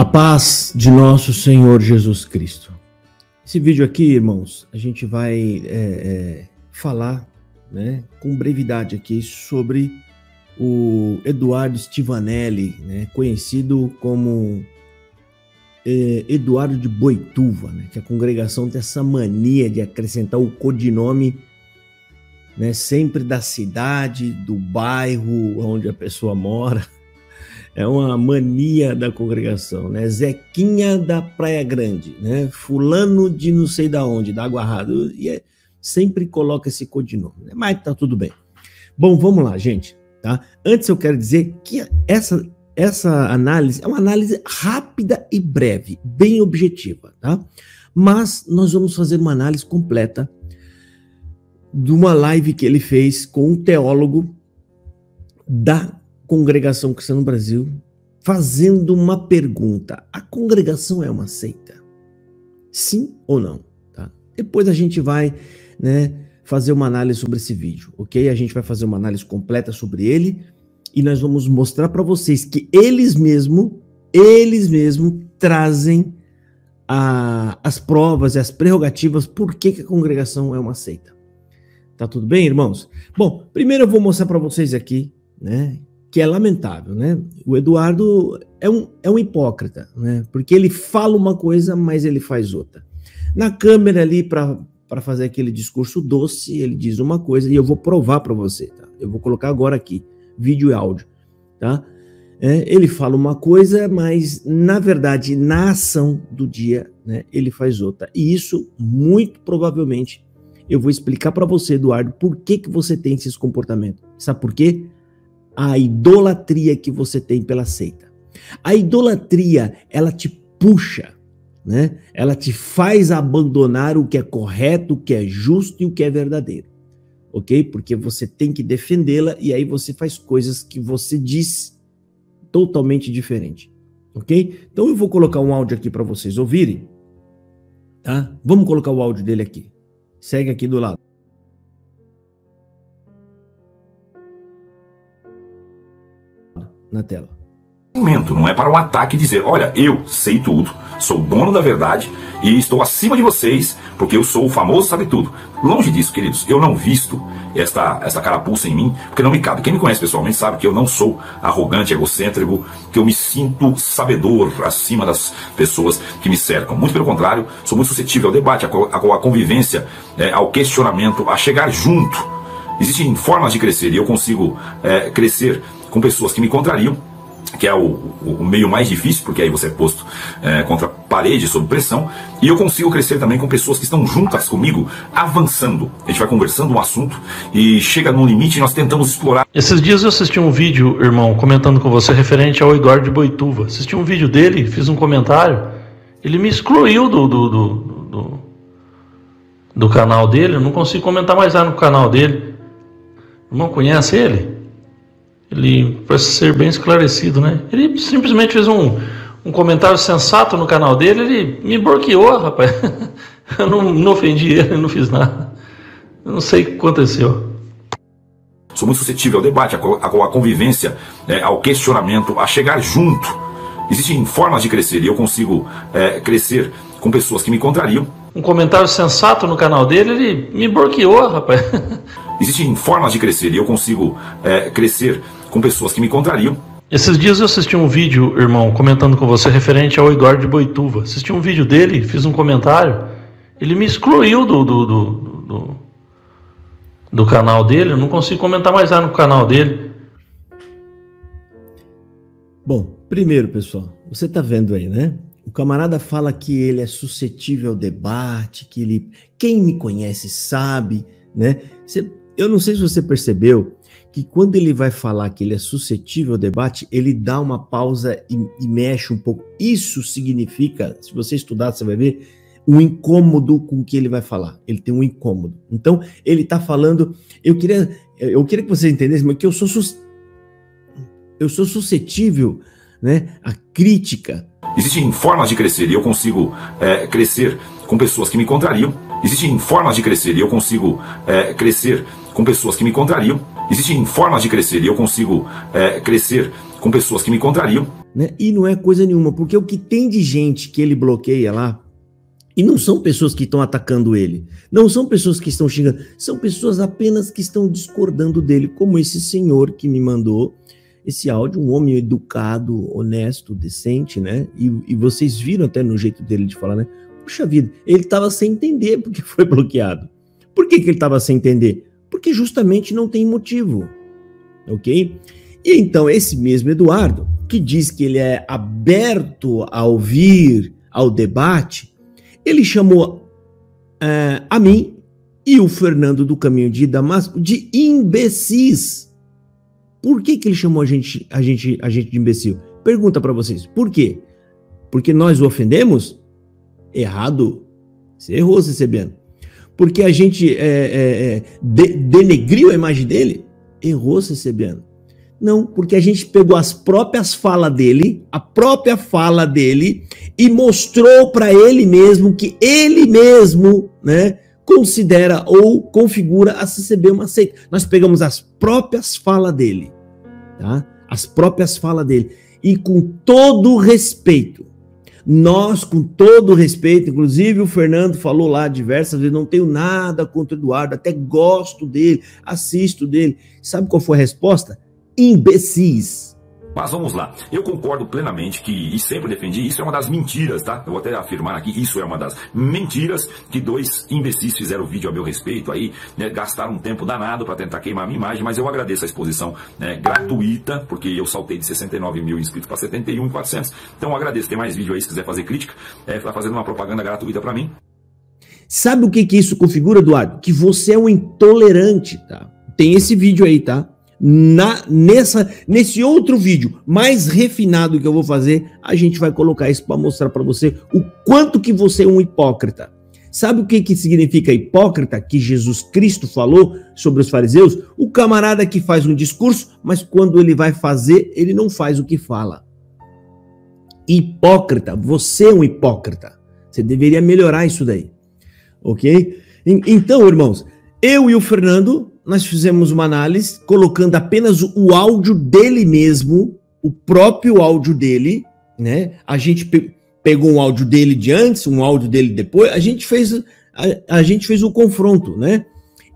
A paz de nosso Senhor Jesus Cristo. Esse vídeo aqui, irmãos, a gente vai falar, né, com brevidade aqui sobre o Eduardo Stivanelli, né, conhecido como Eduardo de Boituva, né, que a congregação tem essa mania de acrescentar o codinome, né, sempre da cidade, do bairro onde a pessoa mora. É uma mania da congregação, né? Zequinha da Praia Grande, né? Fulano de não sei da onde, da Água Rasa. E sempre coloca esse codinome, né? Mas tá tudo bem. Bom, vamos lá, gente, tá? Antes eu quero dizer que essa análise é uma análise rápida e breve, bem objetiva, tá? Mas nós vamos fazer uma análise completa de uma live que ele fez com um teólogo da Congregação Cristã no Brasil, fazendo uma pergunta: a congregação é uma seita? Sim ou não? Tá? Depois a gente vai, né, fazer uma análise sobre esse vídeo, ok? A gente vai fazer uma análise completa sobre ele e nós vamos mostrar para vocês que eles mesmos trazem as provas e as prerrogativas por que a congregação é uma seita. Tá tudo bem, irmãos? Bom, primeiro eu vou mostrar para vocês aqui, né, que é lamentável, né? O Eduardo é um hipócrita, né? Porque ele fala uma coisa, mas ele faz outra. Na câmera ali, para fazer aquele discurso doce, ele diz uma coisa e eu vou provar para você, tá? Eu vou colocar agora aqui, vídeo e áudio, tá? Ele fala uma coisa, mas na verdade, na ação do dia, né, ele faz outra. E isso, muito provavelmente, eu vou explicar para você, Eduardo, por que você tem esses comportamentos. Sabe por quê? A idolatria que você tem pela seita. A idolatria, ela te puxa, né? Ela te faz abandonar o que é correto, o que é justo e o que é verdadeiro, ok? Porque você tem que defendê-la e aí você faz coisas que você diz totalmente diferente, ok? Então eu vou colocar um áudio aqui para vocês ouvirem, tá? Vamos colocar o áudio dele aqui. Segue aqui do lado. Na tela. Não é para um ataque dizer, olha, eu sei tudo, sou dono da verdade e estou acima de vocês porque eu sou o famoso sabe tudo. Longe disso, queridos, eu não visto esta carapuça em mim porque não me cabe. Quem me conhece pessoalmente sabe que eu não sou arrogante, egocêntrico, que eu me sinto sabedor acima das pessoas que me cercam. Muito pelo contrário, sou muito suscetível ao debate, à convivência, ao questionamento, a chegar junto. Existem formas de crescer e eu consigo crescer com pessoas que me contrariam, que é o meio mais difícil, porque aí você é posto contra a parede, sob pressão, e eu consigo crescer também com pessoas que estão juntas comigo, avançando. A gente vai conversando um assunto e chega num limite e nós tentamos explorar. Esses dias eu assisti um vídeo, irmão, comentando com você referente ao Eduardo de Boituva. Assisti um vídeo dele, fiz um comentário, ele me excluiu do canal dele, eu não consigo comentar mais nada no canal dele. Irmão, conhece ele? Ele parece ser bem esclarecido, né? Ele simplesmente fez um comentário sensato no canal dele, ele me bloqueou, rapaz. Eu não ofendi ele, não fiz nada. Eu não sei o que aconteceu. Sou muito suscetível ao debate, à convivência, ao questionamento, a chegar junto. Existem formas de crescer e eu consigo crescer com pessoas que me contrariam. Um comentário sensato no canal dele, ele me bloqueou, rapaz. Existem formas de crescer e eu consigo crescer com pessoas que me contrariam. Esses dias eu assisti um vídeo, irmão, comentando com você referente ao Eduardo de Boituva. Assisti um vídeo dele, fiz um comentário, ele me excluiu do canal dele, eu não consigo comentar mais nada no canal dele. Bom, primeiro, pessoal, você tá vendo aí, né? O camarada fala que ele é suscetível ao debate, que ele... Quem me conhece sabe, né? Eu não sei se você percebeu que quando ele vai falar que ele é suscetível ao debate, ele dá uma pausa e mexe um pouco. Isso significa, se você estudar, você vai ver, um incômodo com o que ele vai falar. Ele tem um incômodo. Então, ele está falando... Eu queria que você entendesse, mas que eu sou suscetível, né, à crítica. Existem formas de crescer e eu consigo crescer com pessoas que me contrariam. Existem formas de crescer e eu consigo crescer com pessoas que me contrariam. Existem formas de crescer e eu consigo crescer com pessoas que me contrariam. né? E não é coisa nenhuma, porque o que tem de gente que ele bloqueia lá, e não são pessoas que estão atacando ele, não são pessoas que estão xingando, são pessoas apenas que estão discordando dele, como esse senhor que me mandou esse áudio, um homem educado, honesto, decente, né? E vocês viram até no jeito dele de falar, né? Puxa vida, ele estava sem entender porque foi bloqueado. Por que ele estava sem entender? Porque justamente não tem motivo, ok? E então esse mesmo Eduardo, que diz que ele é aberto a ouvir, ao debate, ele chamou a mim e o Fernando do Caminho de Damasco de imbecis. Por que ele chamou a gente de imbecil? Pergunta para vocês, por quê? Porque nós o ofendemos? Errado. Você errou, CCBN. Porque a gente denegriu a imagem dele? Errou, CCBN. Não, porque a gente pegou as próprias falas dele, a própria fala dele, e mostrou para ele mesmo que ele mesmo, né, considera ou configura a CCB uma seita. Nós pegamos as próprias falas dele, tá? As próprias falas dele. E com todo respeito, nós, com todo respeito, inclusive o Fernando falou lá diversas vezes, não tenho nada contra o Eduardo, até gosto dele, assisto dele. Sabe qual foi a resposta? Imbecis. Mas vamos lá, eu concordo plenamente que, e sempre defendi, isso é uma das mentiras, tá? Eu vou até afirmar aqui, isso é uma das mentiras que dois imbecis fizeram vídeo a meu respeito aí, né? Gastaram um tempo danado para tentar queimar a minha imagem, mas eu agradeço a exposição, né, gratuita, porque eu saltei de 69 mil inscritos para 71.400, então eu agradeço. Tem mais vídeo aí se quiser fazer crítica, tá fazendo uma propaganda gratuita para mim. Sabe o que isso configura, Eduardo? Que você é um intolerante, tá? Tem esse vídeo aí, tá? Nesse outro vídeo mais refinado que eu vou fazer, a gente vai colocar isso para mostrar para você o quanto que você é um hipócrita. Sabe o que significa hipócrita que Jesus Cristo falou sobre os fariseus? O camarada que faz um discurso, mas quando ele vai fazer, ele não faz o que fala. Hipócrita, você é um hipócrita. Você deveria melhorar isso daí, ok? Então, irmãos, eu e o Fernando, nós fizemos uma análise colocando apenas o áudio dele mesmo, o próprio áudio dele, né? A gente pegou um áudio dele de antes, um áudio dele depois, a gente fez o confronto, né?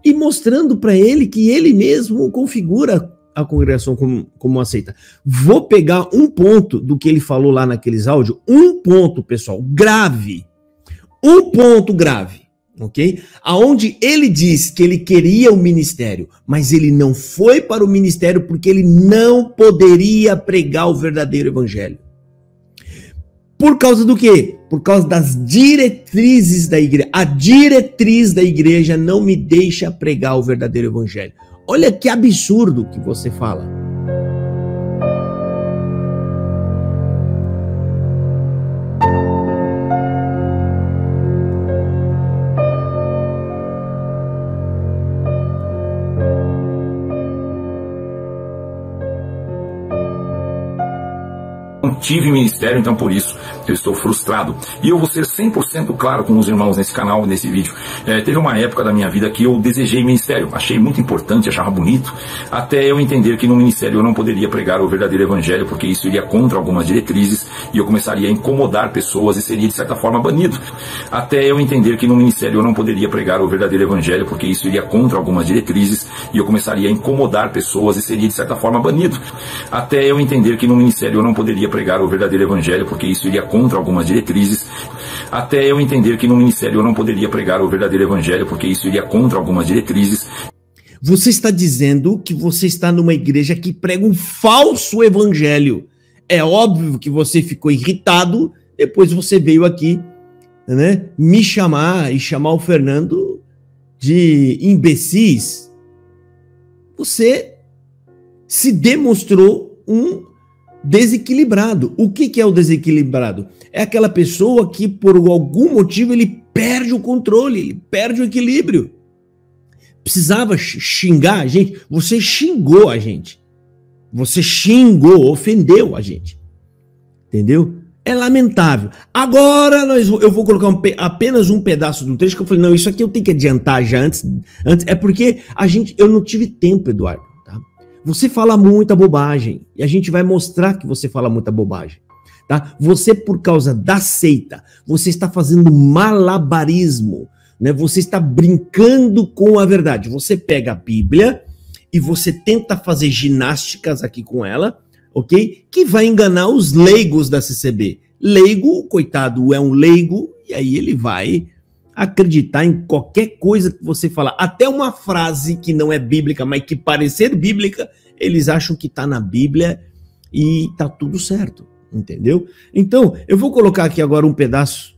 E mostrando para ele que ele mesmo configura a congregação como uma seita. Vou pegar um ponto do que ele falou lá naqueles áudios, um ponto, pessoal, grave. Um ponto grave. Ok? Aonde ele diz que ele queria o ministério, mas ele não foi para o ministério porque ele não poderia pregar o verdadeiro evangelho. Por causa do quê? Por causa das diretrizes da igreja. A diretriz da igreja não me deixa pregar o verdadeiro evangelho. Olha que absurdo que você fala. Tive ministério, então por isso eu estou frustrado. E eu vou ser 100% claro com os irmãos nesse canal, nesse vídeo. Teve uma época da minha vida que eu desejei ministério, achei muito importante, achava bonito, até eu entender que no ministério eu não poderia pregar o verdadeiro evangelho, porque isso iria contra algumas diretrizes e eu começaria a incomodar pessoas e seria de certa forma banido. Até eu entender que no ministério eu não poderia pregar o verdadeiro evangelho, porque isso iria contra algumas diretrizes e eu começaria a incomodar pessoas e seria de certa forma banido. Até eu entender que no ministério eu não poderia pregar o verdadeiro evangelho, porque isso iria contra algumas diretrizes, até eu entender que no ministério eu não poderia pregar o verdadeiro evangelho, porque isso iria contra algumas diretrizes. Você está dizendo que você está numa igreja que prega um falso evangelho. É óbvio que você ficou irritado, depois você veio aqui, né, me chamar e chamar o Fernando de imbecis. Você se demonstrou um desequilibrado. O que é o desequilibrado? É aquela pessoa que por algum motivo ele perde o controle, ele perde o equilíbrio. Precisava xingar a gente? Você xingou a gente. Você xingou, ofendeu a gente. Entendeu? É lamentável. Agora eu vou colocar apenas um pedaço do trecho que eu falei, não, isso aqui eu tenho que adiantar já antes. É porque eu não tive tempo, Eduardo. Tá? Você fala muita bobagem. E a gente vai mostrar que você fala muita bobagem. Tá? Você, por causa da seita, você está fazendo malabarismo. Né? Você está brincando com a verdade. Você pega a Bíblia e você tenta fazer ginásticas aqui com ela, ok? Que vai enganar os leigos da CCB. Leigo, coitado, é um leigo, e aí ele vai acreditar em qualquer coisa que você falar. Até uma frase que não é bíblica, mas que parecer bíblica, eles acham que está na Bíblia e tá tudo certo, entendeu? Então, eu vou colocar aqui agora um pedaço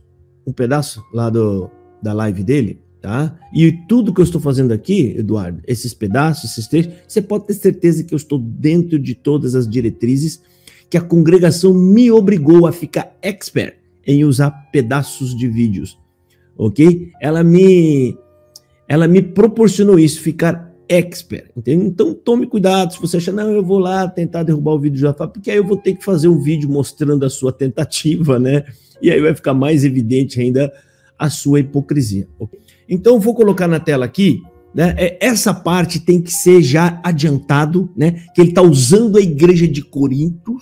lá da live dele, tá? E tudo que eu estou fazendo aqui, Eduardo, esses pedaços, esses trechos, você pode ter certeza que eu estou dentro de todas as diretrizes que a congregação me obrigou a ficar expert em usar pedaços de vídeos, ok? Ela me proporcionou isso, ficar expert, entende? Então tome cuidado, se você achar, não, eu vou lá tentar derrubar o vídeo de Jafar, porque aí eu vou ter que fazer um vídeo mostrando a sua tentativa, né? E aí vai ficar mais evidente ainda a sua hipocrisia. Okay? Então vou colocar na tela aqui, né? Essa parte tem que ser já adiantado, né? Que ele está usando a igreja de Corinto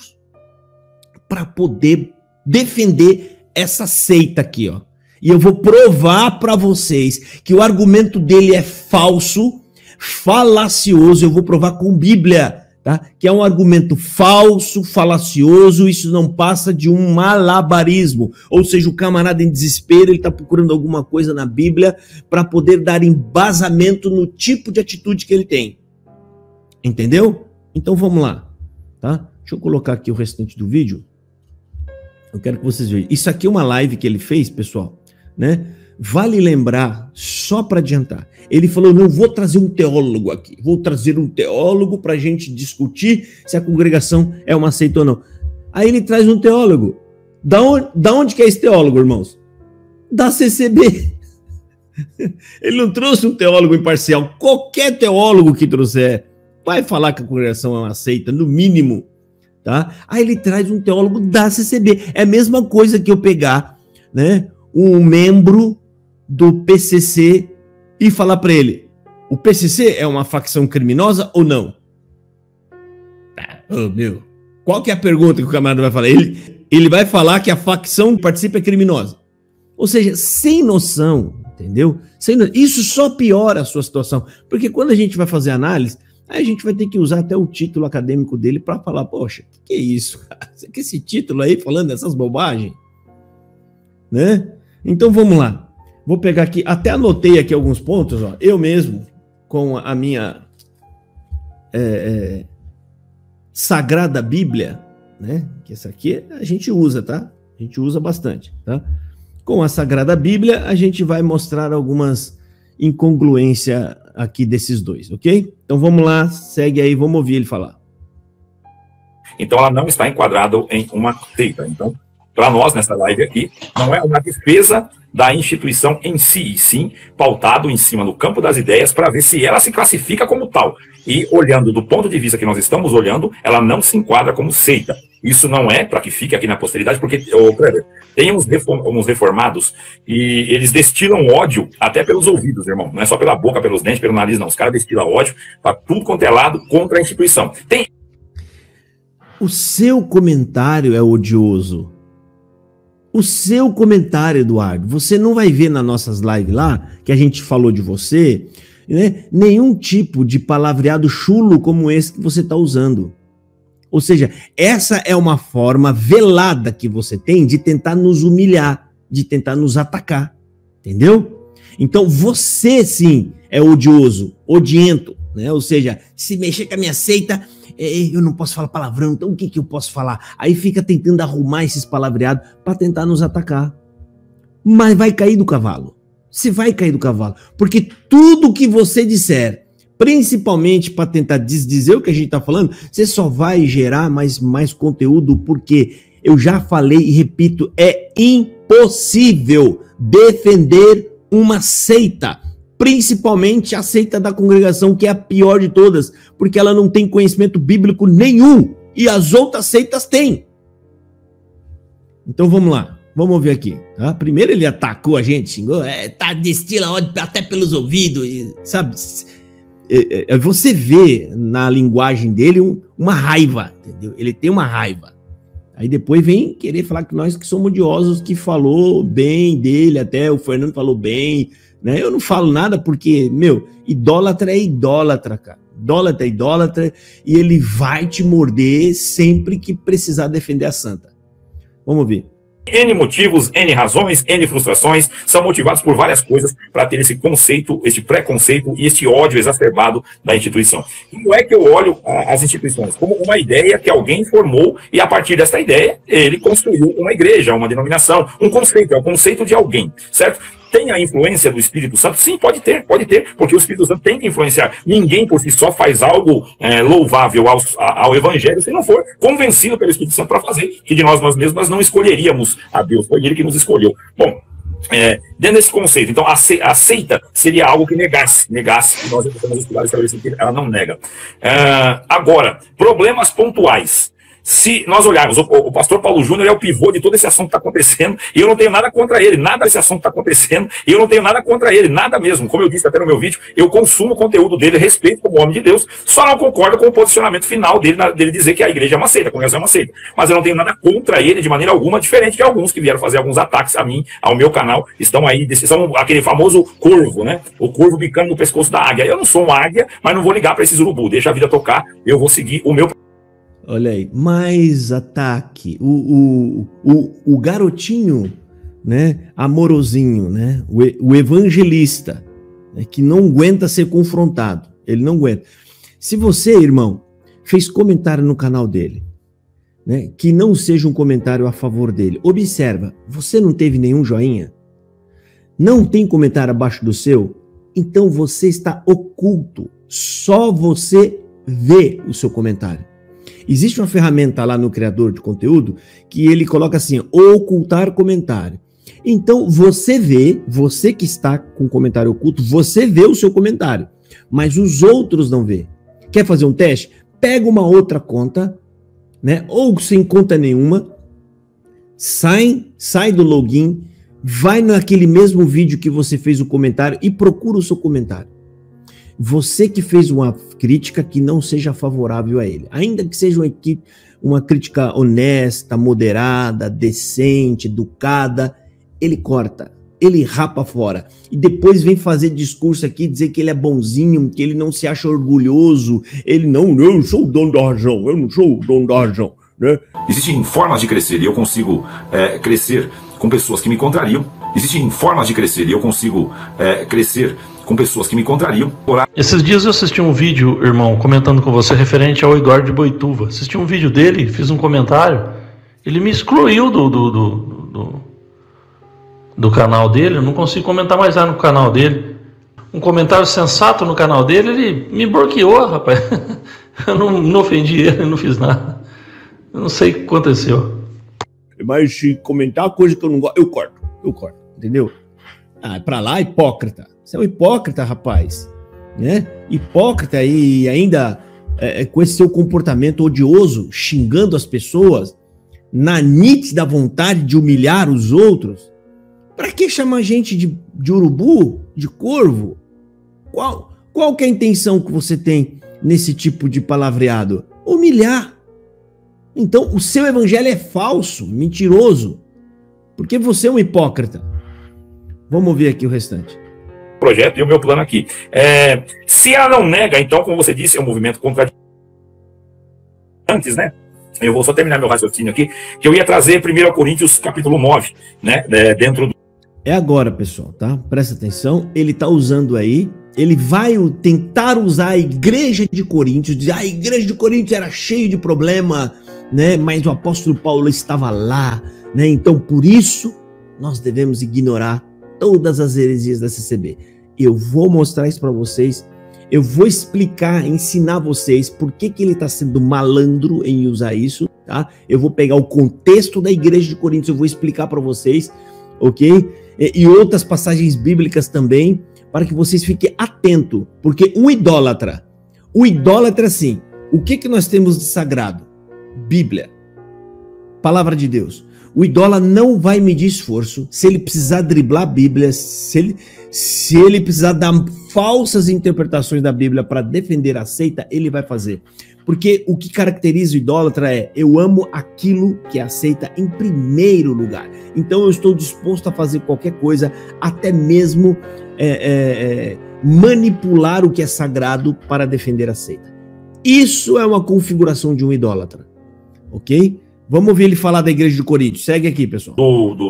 para poder defender essa seita aqui, ó. E eu vou provar para vocês que o argumento dele é falso, falacioso. Eu vou provar com Bíblia, tá? Que é um argumento falso, falacioso. Isso não passa de um malabarismo. Ou seja, o camarada em desespero, ele está procurando alguma coisa na Bíblia para poder dar embasamento no tipo de atitude que ele tem. Entendeu? Então vamos lá, tá? Deixa eu colocar aqui o restante do vídeo. Eu quero que vocês vejam. Isso aqui é uma live que ele fez, pessoal, né? Vale lembrar, só para adiantar, ele falou, não vou trazer um teólogo aqui, vou trazer um teólogo para a gente discutir se a congregação é uma seita ou não. Aí ele traz um teólogo. Da onde que é esse teólogo, irmãos? Da CCB. Ele não trouxe um teólogo imparcial. Qualquer teólogo que trouxer vai falar que a congregação é uma seita, no mínimo. Tá? Aí ele traz um teólogo da CCB. É a mesma coisa que eu pegar, né, um membro do PCC e falar para ele, o PCC é uma facção criminosa ou não? Oh, meu, qual que é a pergunta que o camarada vai falar? Ele vai falar que a facção que participa é criminosa. Ou seja, sem noção, entendeu? Isso só piora a sua situação. Porque quando a gente vai fazer análise, aí a gente vai ter que usar até o título acadêmico dele para falar, poxa, que é isso? Você quer esse título aí falando dessas bobagens? Né? Então vamos lá. Vou pegar aqui, até anotei aqui alguns pontos, ó. Eu mesmo, com a minha Sagrada Bíblia, né? Que essa aqui a gente usa, tá? A gente usa bastante, tá? Com a Sagrada Bíblia, a gente vai mostrar algumas incongruências aqui desses dois, ok? Então vamos lá, segue aí, vamos ouvir ele falar. Então ela não está enquadrada em uma seita. Então, para nós, nessa live aqui, não é uma defesa da instituição em si, e sim pautado em cima do campo das ideias para ver se ela se classifica como tal. E olhando do ponto de vista que nós estamos olhando, ela não se enquadra como seita. Isso não é para que fique aqui na posteridade, porque, tem uns reformados e eles destilam ódio até pelos ouvidos, irmão. Não é só pela boca, pelos dentes, pelo nariz, não. Os caras destilam ódio para tudo quanto é lado contra a instituição. O seu comentário é odioso. O seu comentário, Eduardo, você não vai ver nas nossas lives lá, que a gente falou de você, né, nenhum tipo de palavreado chulo como esse que você está usando. Ou seja, essa é uma forma velada que você tem de tentar nos humilhar, de tentar nos atacar, entendeu? Então você sim é odioso, odiento, né? Ou seja, se mexer com a minha seita, eu não posso falar palavrão, então o que eu posso falar? Aí fica tentando arrumar esses palavreados para tentar nos atacar. Mas vai cair do cavalo. Você vai cair do cavalo. Porque tudo que você disser, principalmente para tentar desdizer o que a gente está falando, você só vai gerar mais conteúdo, porque eu já falei e repito, é impossível defender uma seita. Principalmente a seita da congregação, que é a pior de todas, porque ela não tem conhecimento bíblico nenhum, e as outras seitas têm. Então vamos lá, vamos ver aqui. Tá? Primeiro ele atacou a gente, xingou, destila ódio até pelos ouvidos, sabe? você vê na linguagem dele uma raiva, entendeu? Ele tem uma raiva. Aí depois vem querer falar que nós que somos odiosos, que falou bem dele, até o Fernando falou bem, né? Eu não falo nada porque, idólatra é idólatra, cara. Idólatra é idólatra e ele vai te morder sempre que precisar defender a santa. Vamos ver. N motivos, N razões, N frustrações, são motivados por várias coisas para ter esse conceito, esse preconceito e esse ódio exacerbado da instituição. Como é que eu olho as instituições? Como uma ideia que alguém formou e a partir dessa ideia ele construiu uma igreja, uma denominação, um conceito, é o conceito de alguém, certo? Tem a influência do Espírito Santo? Sim, pode ter, porque o Espírito Santo tem que influenciar. Ninguém por si só faz algo louvável ao Evangelho se não for convencido pelo Espírito Santo para fazer, que de nós mesmos nós não escolheríamos a Deus, foi Ele que nos escolheu. Bom, dentro desse conceito, então a seita seria algo que negasse, que nós precisamos estudar e estabelecer que ela não nega. Agora, problemas pontuais. Se nós olharmos, o pastor Paulo Júnior é o pivô de todo esse assunto que está acontecendo, e eu não tenho nada contra ele, nada desse assunto está acontecendo, e eu não tenho nada contra ele, nada mesmo. Como eu disse até no meu vídeo, eu consumo o conteúdo dele, respeito como homem de Deus, só não concordo com o posicionamento final dele dizer que a igreja é uma seita, a congregação é uma seita. Mas eu não tenho nada contra ele de maneira alguma, diferente de alguns que vieram fazer alguns ataques a mim, ao meu canal, estão aí, são aquele famoso corvo, né? O corvo bicando no pescoço da águia. Eu não sou uma águia, mas não vou ligar para esses urubu, deixa a vida tocar, eu vou seguir o meu. Olha aí, mais ataque. O garotinho, né, amorosinho, né, o evangelista, né, que não aguenta ser confrontado. Ele não aguenta. Se você, irmão, fez comentário no canal dele, né, que não seja um comentário a favor dele, observa, você não teve nenhum joinha? Não tem comentário abaixo do seu? Então você está oculto. Só você vê o seu comentário. Existe uma ferramenta lá no criador de conteúdo que ele coloca assim, ocultar comentário. Então você vê, você que está com comentário oculto, você vê o seu comentário, mas os outros não vê. Quer fazer um teste? Pega uma outra conta, né? Ou sem conta nenhuma, sai do login, vai naquele mesmo vídeo que você fez o comentário e procura o seu comentário. Você que fez uma crítica que não seja favorável a ele, ainda que seja uma crítica honesta, moderada, decente, educada, ele corta, ele rapa fora e depois vem fazer discurso aqui, dizer que ele é bonzinho, que ele não se acha orgulhoso, eu sou o dono da razão, eu não sou o dono da razão, né? Existem formas de crescer e eu consigo crescer com pessoas que me contrariam. Existem formas de crescer e eu consigo crescer com pessoas que me contrariam. Esses dias eu assisti um vídeo, irmão, comentando com você referente ao Eduardo de Boituva. Assisti um vídeo dele, fiz um comentário, ele me excluiu do canal dele, eu não consigo comentar mais lá no canal dele. Um comentário sensato no canal dele, ele me bloqueou, rapaz. Eu não ofendi ele, não fiz nada. Eu não sei o que aconteceu. Mas se comentar coisa que eu não gosto, eu corto, entendeu? Ah, pra lá, hipócrita. Você é um hipócrita, rapaz, né? Hipócrita e ainda com esse seu comportamento odioso, xingando as pessoas, na nítida vontade de humilhar os outros. Pra que chamar gente de urubu, de corvo? Qual que é a intenção que você tem nesse tipo de palavreado? Humilhar. Então, o seu evangelho é falso, mentiroso, porque você é um hipócrita. Vamos ver aqui o restante. Projeto e o meu plano aqui. Se ela não nega, então, como você disse, é um movimento contraditório. Antes, né? Eu vou só terminar meu raciocínio aqui, que eu ia trazer 1 Coríntios capítulo 9, né? Dentro do... É agora, pessoal, tá? Presta atenção, ele tá usando aí, ele vai tentar usar a igreja de Coríntios, dizer, a igreja de Coríntios era cheia de problema, né? Mas o apóstolo Paulo estava lá, né? Então, por isso, nós devemos ignorar todas as heresias da CCB. Eu vou mostrar isso para vocês, eu vou explicar, ensinar vocês por que ele está sendo malandro em usar isso, tá? Eu vou pegar o contexto da igreja de Coríntios, eu vou explicar para vocês, ok? E outras passagens bíblicas também, para que vocês fiquem atentos, porque o idólatra, sim, o que nós temos de sagrado? Bíblia, palavra de Deus. O idólatra não vai medir esforço. Se ele precisar driblar a Bíblia, se ele precisar dar falsas interpretações da Bíblia para defender a seita, ele vai fazer. Porque o que caracteriza o idólatra é: eu amo aquilo que a seita em primeiro lugar. Então eu estou disposto a fazer qualquer coisa, até mesmo manipular o que é sagrado para defender a seita. Isso é uma configuração de um idólatra, ok? Vamos ouvir ele falar da igreja de Corinto. Segue aqui, pessoal.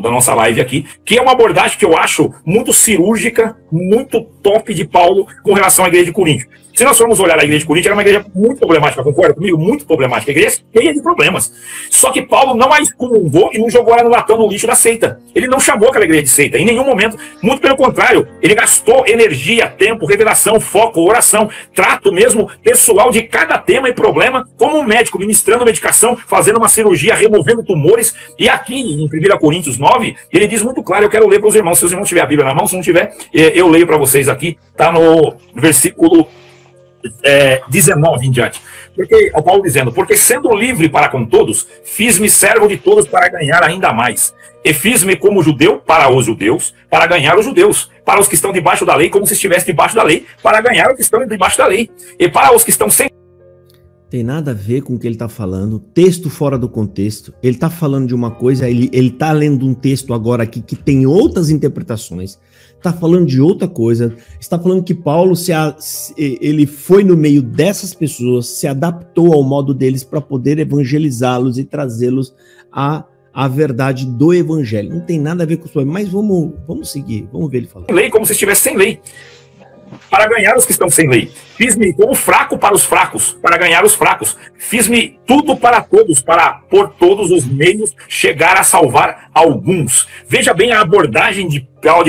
Da nossa live aqui, que é uma abordagem que eu acho muito cirúrgica, muito top de Paulo com relação à igreja de Corinto. Se nós formos olhar a igreja de Corinto, era uma igreja muito problemática, concorda comigo? Muito problemática. A igreja cheia de problemas. Só que Paulo não a excomungou e não jogou ela no latão, no lixo da seita. Ele não chamou aquela igreja de seita, em nenhum momento. Muito pelo contrário, ele gastou energia, tempo, revelação, foco, oração, trato mesmo pessoal de cada tema e problema, como um médico, ministrando medicação, fazendo uma cirurgia, removendo tumores. E aqui, em 1 Coríntios 9, ele diz muito claro, eu quero ler para os irmãos. Se os irmãos tiverem a Bíblia na mão, se não tiver, eu leio para vocês aqui. Está no versículo 19 em diante. Porque o Paulo dizendo: porque sendo livre para com todos, fiz-me servo de todos para ganhar ainda mais. E fiz-me como judeu para os judeus, para ganhar os judeus, para os que estão debaixo da lei, como se estivesse debaixo da lei, para ganhar os que estão debaixo da lei, e para os que estão sem. Tem nada a ver com o que ele está falando, texto fora do contexto. Ele está falando de uma coisa, ele está lendo um texto agora aqui que tem outras interpretações, está falando de outra coisa, está falando que Paulo ele foi no meio dessas pessoas, se adaptou ao modo deles para poder evangelizá-los e trazê-los à verdade do evangelho. Não tem nada a ver com isso, mas vamos seguir, vamos ver ele falar. Lei, como se estivesse sem lei, para ganhar os que estão sem lei. Fiz-me como fraco para os fracos, para ganhar os fracos. Fiz-me tudo para todos, para por todos os meios chegar a salvar alguns. Veja bem a abordagem de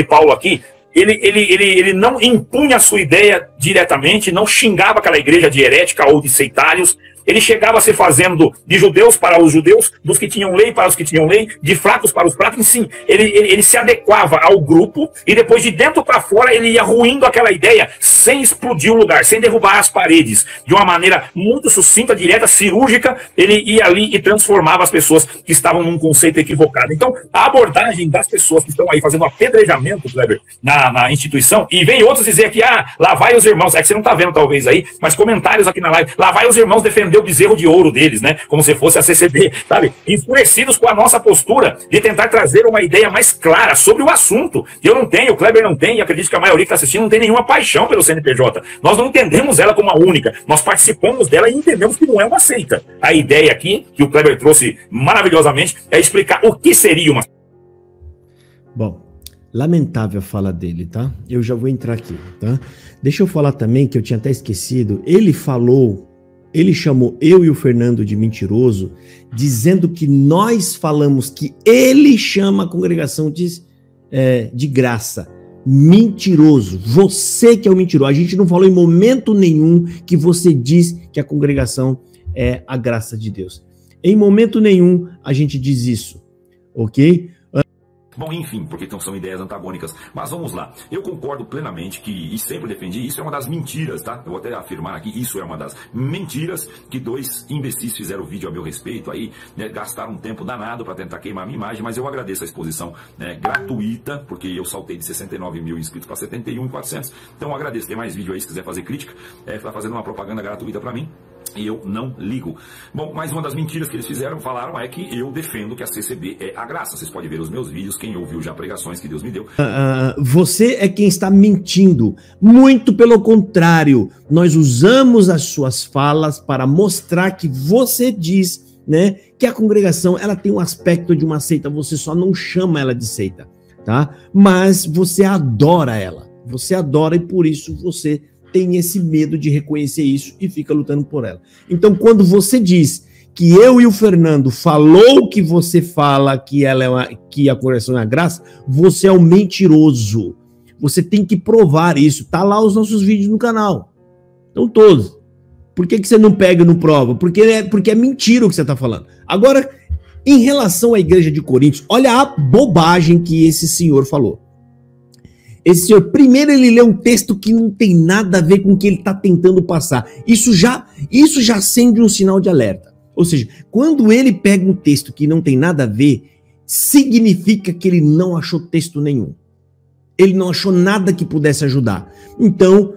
Paulo aqui. Ele não impunha a sua ideia diretamente, não xingava aquela igreja de herética ou de seitários. Ele chegava a se fazendo de judeus para os judeus, dos que tinham lei para os que tinham lei, de fracos para os fracos. Sim, ele se adequava ao grupo e depois de dentro para fora ele ia ruindo aquela ideia sem explodir o lugar, sem derrubar as paredes. De uma maneira muito sucinta, direta, cirúrgica, ele ia ali e transformava as pessoas que estavam num conceito equivocado. Então, a abordagem das pessoas que estão aí fazendo apedrejamento, Kleber, na instituição, e vem outros dizer que, lá vai os irmãos, é que você não está vendo talvez aí, mas comentários aqui na live, lá vai os irmãos defender o bezerro de ouro deles, né? Como se fosse a CCB, sabe? Enfurecidos com a nossa postura de tentar trazer uma ideia mais clara sobre o assunto. Eu não tenho, o Kleber não tem, e acredito que a maioria que está assistindo não tem nenhuma paixão pelo CNPJ. Nós não entendemos ela como uma única. Nós participamos dela e entendemos que não é uma seita. A ideia aqui, que o Kleber trouxe maravilhosamente, é explicar o que seria uma. Bom, lamentável a fala dele, tá? Eu já vou entrar aqui, tá? Deixa eu falar também, que eu tinha até esquecido, ele chamou eu e o Fernando de mentiroso, dizendo que nós falamos que ele chama a congregação de graça. Mentiroso. Você que é o mentiroso. A gente não falou em momento nenhum que você diz que a congregação é a graça de Deus. Em momento nenhum a gente diz isso, ok? Bom, enfim, porque são ideias antagônicas. Mas vamos lá. Eu concordo plenamente que, e sempre defendi, isso é uma das mentiras, tá? Eu vou até afirmar aqui, isso é uma das mentiras que dois imbecis fizeram vídeo a meu respeito aí, né? Gastaram um tempo danado para tentar queimar a minha imagem, mas eu agradeço a exposição, né, gratuita, porque eu saltei de 69 mil inscritos para 71.400. Então eu agradeço. Tem mais vídeo aí se quiser fazer crítica. Tá fazendo uma propaganda gratuita para mim. E eu não ligo. Bom, mas uma das mentiras que eles falaram é que eu defendo que a CCB é a graça. Vocês podem ver os meus vídeos, quem ouviu já pregações que Deus me deu. Você é quem está mentindo. Muito pelo contrário, nós usamos as suas falas para mostrar que você diz, né, que a congregação ela tem um aspecto de uma seita. Você só não chama ela de seita, tá? Mas você adora ela. Você adora e por isso você tem esse medo de reconhecer isso e fica lutando por ela. Então, quando você diz que eu e o Fernando falou que você fala que que a congregação é a graça, você é um mentiroso. Você tem que provar isso. Tá lá os nossos vídeos no canal. Estão todos. Por que você não pega e não prova? Porque é mentira o que você está falando. Agora, em relação à igreja de Coríntios, olha a bobagem que esse senhor falou. Esse senhor, primeiro ele lê um texto que não tem nada a ver com o que ele está tentando passar. Isso já acende um sinal de alerta. Ou seja, quando ele pega um texto que não tem nada a ver, significa que ele não achou texto nenhum. Ele não achou nada que pudesse ajudar. Então,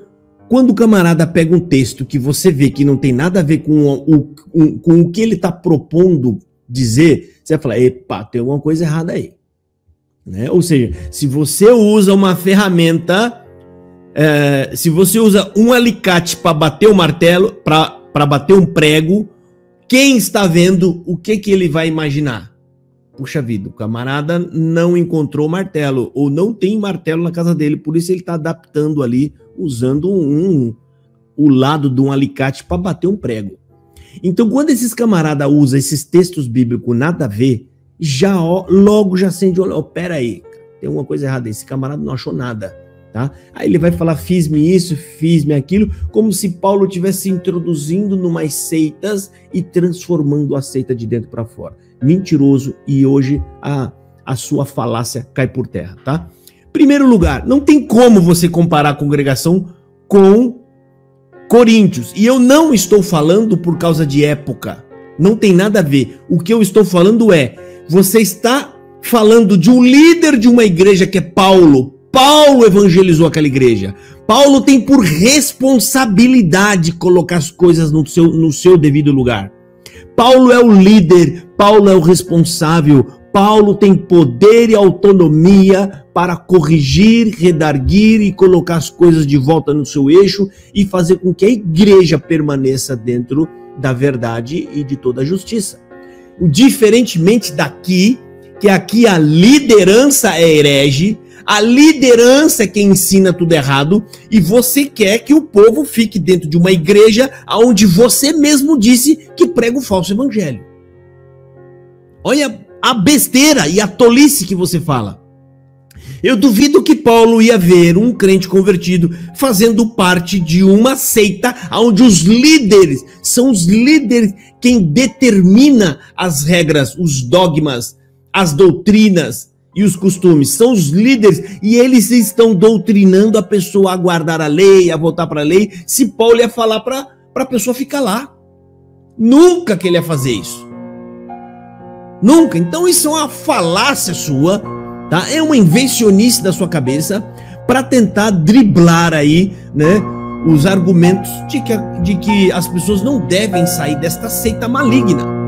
quando o camarada pega um texto que você vê que não tem nada a ver com o que ele está propondo dizer, você vai falar, epa, tem alguma coisa errada aí. Né? Ou seja, se você usa uma ferramenta, se você usa um alicate para bater o martelo, para bater um prego, quem está vendo, o que ele vai imaginar? Puxa vida, o camarada não encontrou martelo, ou não tem martelo na casa dele, por isso ele está adaptando ali, usando o lado de um alicate para bater um prego. Então, quando esses camaradas usam esses textos bíblicos nada a ver, logo já acende o olho. Pera aí, tem alguma coisa errada aí, esse camarada não achou nada. Tá? Aí ele vai falar, fiz-me isso, fiz-me aquilo, como se Paulo estivesse introduzindo numas seitas e transformando a seita de dentro para fora. Mentiroso, e hoje a sua falácia cai por terra, tá? Primeiro lugar, não tem como você comparar a congregação com Coríntios. E eu não estou falando por causa de época. Não tem nada a ver. O que eu estou falando você está falando de um líder de uma igreja que é Paulo. Paulo evangelizou aquela igreja. Paulo tem por responsabilidade colocar as coisas no seu devido lugar. Paulo é o líder, Paulo é o responsável, Paulo tem poder e autonomia para corrigir, redarguir e colocar as coisas de volta no seu eixo e fazer com que a igreja permaneça dentro da verdade e de toda a justiça. Diferentemente daqui, que aqui a liderança é herege, a liderança é quem ensina tudo errado, e você quer que o povo fique dentro de uma igreja onde você mesmo disse que prega o falso evangelho. Olha a besteira e a tolice que você fala. Eu duvido que Paulo ia ver um crente convertido fazendo parte de uma seita onde os líderes, são os líderes quem determina as regras, os dogmas, as doutrinas e os costumes. São os líderes e eles estão doutrinando a pessoa a guardar a lei, a voltar para a lei. Se Paulo ia falar para a pessoa ficar lá. Nunca que ele ia fazer isso. Nunca. Então isso é uma falácia sua, tá? É uma invencionice da sua cabeça para tentar driblar aí, né, os argumentos de que as pessoas não devem sair desta seita maligna.